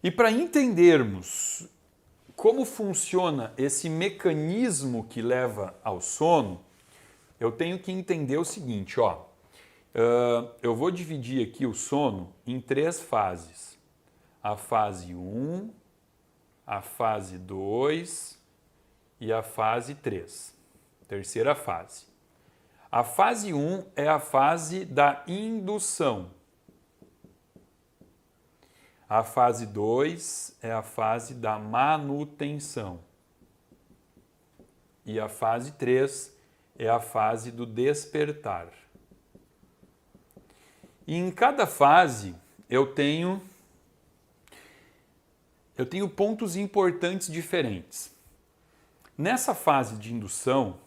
E para entendermos como funciona esse mecanismo que leva ao sono, eu tenho que entender o seguinte, ó. Eu vou dividir aqui o sono em 3 fases. A fase 1, a fase 2 e a fase 3. Terceira fase. A fase 1 é a fase da indução. A fase 2 é a fase da manutenção. E a fase 3 é a fase do despertar. E em cada fase eu tenho pontos importantes diferentes. Nessa fase de indução,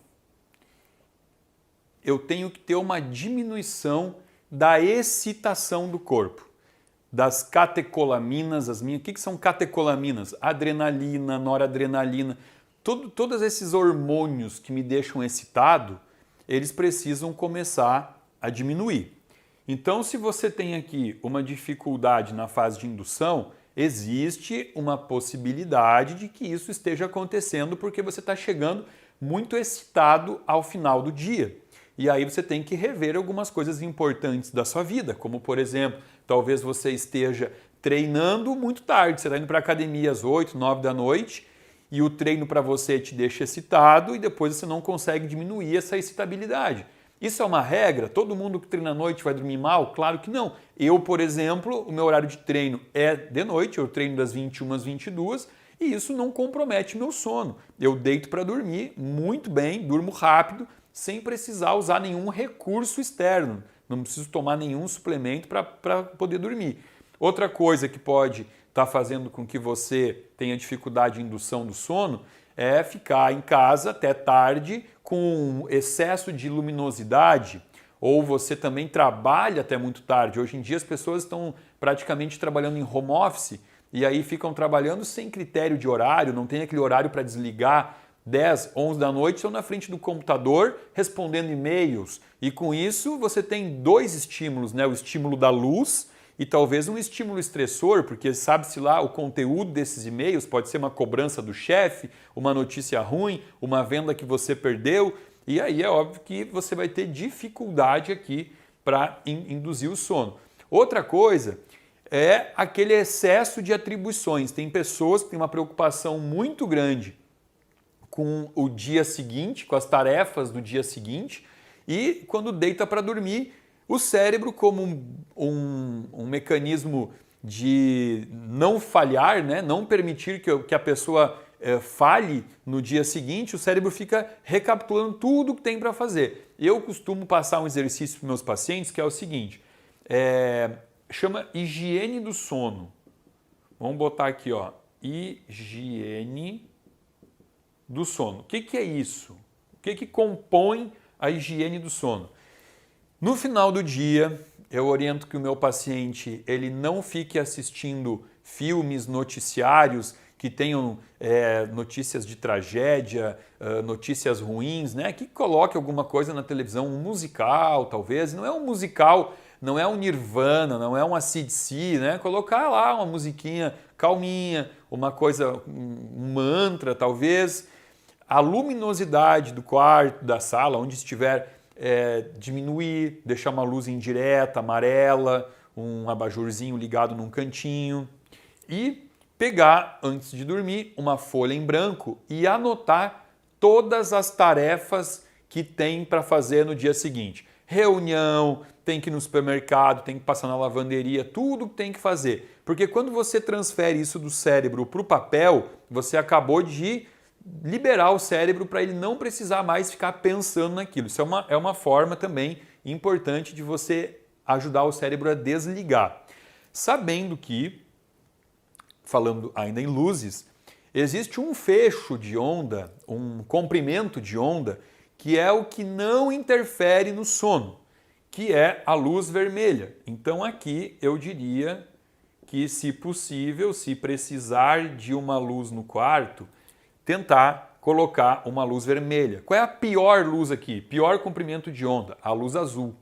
eu tenho que ter uma diminuição da excitação do corpo, das catecolaminas, o que são catecolaminas? Adrenalina, noradrenalina, todos esses hormônios que me deixam excitado, eles precisam começar a diminuir. Então, se você tem aqui uma dificuldade na fase de indução, existe uma possibilidade de que isso esteja acontecendo porque você está chegando muito excitado ao final do dia. E aí você tem que rever algumas coisas importantes da sua vida, como por exemplo, talvez você esteja treinando muito tarde, você está indo para a academia às 8, 9 da noite e o treino para você te deixa excitado e depois você não consegue diminuir essa excitabilidade. Isso é uma regra? Todo mundo que treina à noite vai dormir mal? Claro que não. Eu, por exemplo, o meu horário de treino é de noite, eu treino das 21 às 22 e isso não compromete meu sono. Eu deito para dormir muito bem, durmo rápido, sem precisar usar nenhum recurso externo. Não preciso tomar nenhum suplemento para poder dormir. Outra coisa que pode estar fazendo com que você tenha dificuldade de indução do sono é ficar em casa até tarde com excesso de luminosidade, ou você também trabalha até muito tarde. Hoje em dia as pessoas estão praticamente trabalhando em home office e aí ficam trabalhando sem critério de horário, não tem aquele horário para desligar. 10, 11 da noite, estão na frente do computador respondendo e-mails. E com isso você tem 2 estímulos, né? O estímulo da luz e talvez um estímulo estressor, porque sabe-se lá o conteúdo desses e-mails, pode ser uma cobrança do chefe, uma notícia ruim, uma venda que você perdeu. E aí é óbvio que você vai ter dificuldade aqui para induzir o sono. Outra coisa é aquele excesso de atribuições. Tem pessoas que têm uma preocupação muito grande com o dia seguinte, com as tarefas do dia seguinte, e quando deita para dormir, o cérebro, como um mecanismo de não falhar, né? Não permitir que a pessoa falhe no dia seguinte, o cérebro fica recapitulando tudo que tem para fazer. Eu costumo passar um exercício para meus pacientes que é o seguinte, chama higiene do sono. Vamos botar aqui, ó, higiene do sono. O que é isso? O que compõe a higiene do sono? No final do dia, eu oriento que o meu paciente ele não fique assistindo filmes, noticiários que tenham notícias de tragédia, notícias ruins, né? Que coloque alguma coisa na televisão, um musical talvez, não é um musical, não é um Nirvana, não é um AC/DC, né? Colocar lá uma musiquinha calminha, uma coisa, um mantra talvez. A luminosidade do quarto, da sala, onde estiver, diminuir, deixar uma luz indireta, amarela, um abajurzinho ligado num cantinho e pegar, antes de dormir, uma folha em branco e anotar todas as tarefas que tem para fazer no dia seguinte. Reunião, tem que ir no supermercado, tem que passar na lavanderia, tudo que tem que fazer. Porque quando você transfere isso do cérebro para o papel, você acabou de liberar o cérebro para ele não precisar mais ficar pensando naquilo. Isso é uma forma também importante de você ajudar o cérebro a desligar. Sabendo que, falando ainda em luzes, existe um fecho de onda, um comprimento de onda, que é o que não interfere no sono, que é a luz vermelha. Então aqui eu diria que, se possível, se precisar de uma luz no quarto, tentar colocar uma luz vermelha. Qual é a pior luz aqui? Pior comprimento de onda? A luz azul.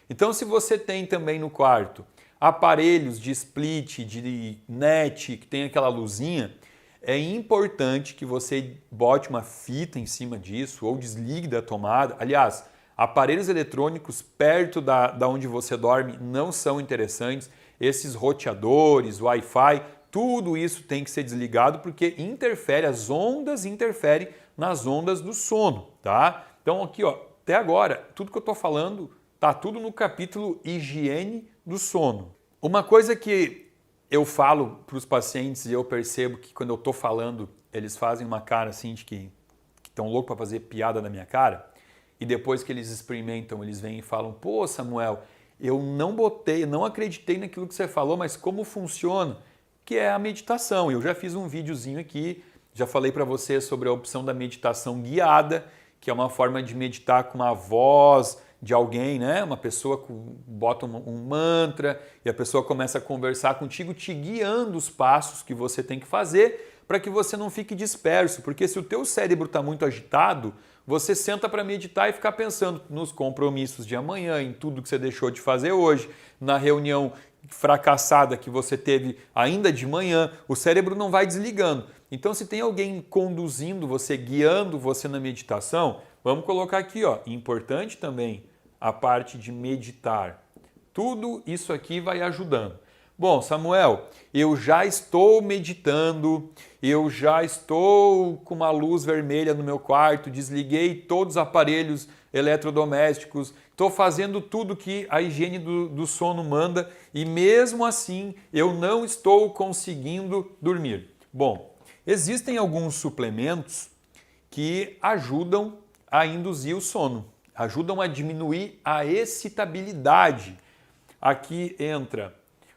Então, se você tem também no quarto aparelhos de split, de net, que tem aquela luzinha, é importante que você bote uma fita em cima disso ou desligue da tomada. Aliás, aparelhos eletrônicos perto da onde você dorme não são interessantes. Esses roteadores, Wi-Fi, tudo isso tem que ser desligado porque interfere, as ondas interferem nas ondas do sono, tá? Então aqui, ó, até agora, tudo que eu estou falando tá tudo no capítulo higiene do sono. Uma coisa que eu falo para os pacientes e eu percebo que quando eu estou falando, eles fazem uma cara assim de que estão loucos para fazer piada na minha cara, e depois que eles experimentam, eles vêm e falam: pô, Samuel, eu não acreditei naquilo que você falou, mas como funciona? Que é a meditação. Eu já fiz um videozinho aqui, já falei para você sobre a opção da meditação guiada, que é uma forma de meditar com uma voz de alguém, né? Uma pessoa bota um mantra e a pessoa começa a conversar contigo, te guiando os passos que você tem que fazer para que você não fique disperso, porque se o teu cérebro está muito agitado, você senta para meditar e ficar pensando nos compromissos de amanhã, em tudo que você deixou de fazer hoje, na reunião fracassada que você teve ainda de manhã, o cérebro não vai desligando. Então, se tem alguém conduzindo você, guiando você na meditação, vamos colocar aqui, ó, importante também a parte de meditar. Tudo isso aqui vai ajudando. Bom, Samuel, eu já estou meditando, eu já estou com uma luz vermelha no meu quarto, desliguei todos os aparelhos eletrodomésticos, estou fazendo tudo que a higiene do sono manda e mesmo assim eu não estou conseguindo dormir. Bom, existem alguns suplementos que ajudam a induzir o sono, ajudam a diminuir a excitabilidade. Aqui entra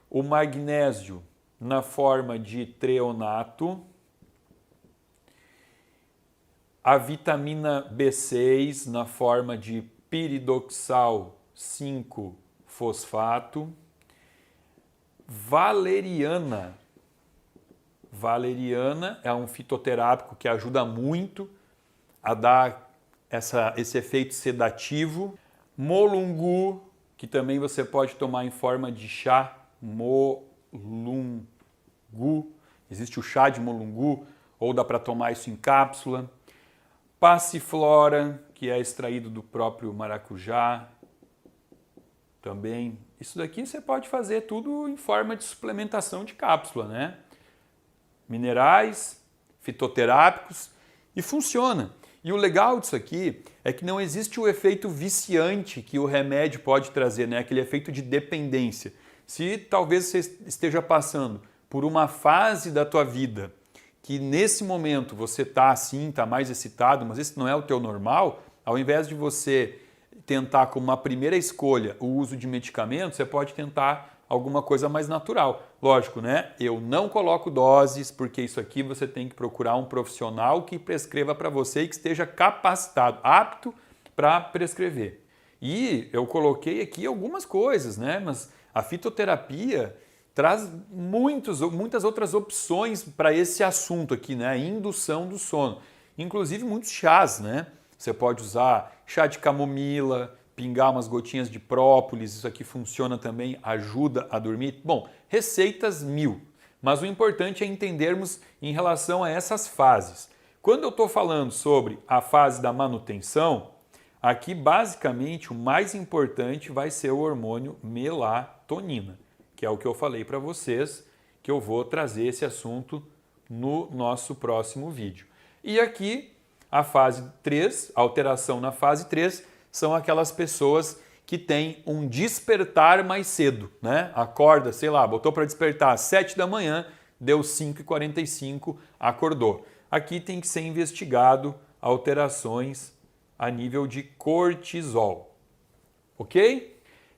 o magnésio na forma de treonato, a vitamina B6 na forma de piridoxal 5-fosfato, valeriana. Valeriana é um fitoterápico que ajuda muito a dar esse efeito sedativo. Molungu, que também você pode tomar em forma de chá, molungu. Existe o chá de molungu, ou dá para tomar isso em cápsula. Passiflora, que é extraído do próprio maracujá. Também. Isso daqui você pode fazer tudo em forma de suplementação de cápsula, né? Minerais, fitoterápicos, e funciona. E o legal disso aqui é que não existe o efeito viciante que o remédio pode trazer, né? Aquele efeito de dependência. Se talvez você esteja passando por uma fase da tua vida que nesse momento você está assim, está mais excitado, mas esse não é o teu normal, ao invés de você tentar como uma primeira escolha o uso de medicamentos, você pode tentar alguma coisa mais natural. Lógico, né? Eu não coloco doses, porque isso aqui você tem que procurar um profissional que prescreva para você e que esteja capacitado, apto para prescrever. E eu coloquei aqui algumas coisas, né? Mas a fitoterapia traz muitas outras opções para esse assunto aqui, né? A indução do sono. Inclusive muitos chás, né? Você pode usar chá de camomila, pingar umas gotinhas de própolis, isso aqui funciona também, ajuda a dormir. Bom, receitas 1000, mas o importante é entendermos em relação a essas fases. Quando eu estou falando sobre a fase da manutenção, aqui basicamente o mais importante vai ser o hormônio melatonina, que é o que eu falei para vocês, que eu vou trazer esse assunto no nosso próximo vídeo. E aqui a fase 3, a alteração na fase 3, são aquelas pessoas que têm um despertar mais cedo, né? Acorda, sei lá, botou para despertar às 7 da manhã, deu 5h45, acordou. Aqui tem que ser investigado alterações a nível de cortisol, ok?